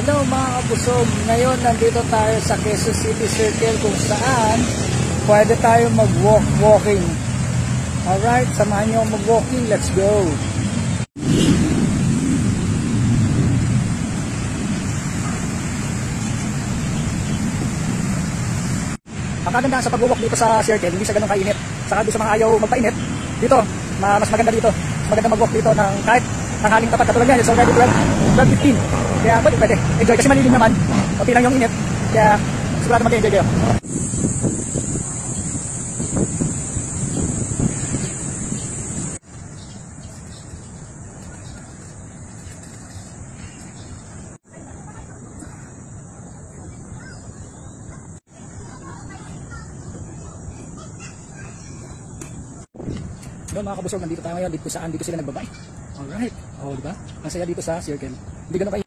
Hello mga kabusog, ngayon nandito tayo sa Quezon City Circle kung saan pwede tayo mag-walking. Alright, samahan nyo mag-walking, let's go! Ang kaganda sa pag-walk dito sa circle, hindi siya ganun kainit. Saka doon sa mga ayaw magpainit, dito, mas maganda dito. Mas maganda mag-walk dito ng kahit tanghaling tapat. Katulad yan, it's already 12:15. Kaya pwede. Enjoy kasi malilim naman. Okay lang yung init. Kaya sigurado mag-enjoy kayo. Doon mga kabusog, nandito tayo ngayon dito saan dito sila nagbabay. Alright. Oh, diba? Ang saya dito sa circle. Hindi ganun kayo.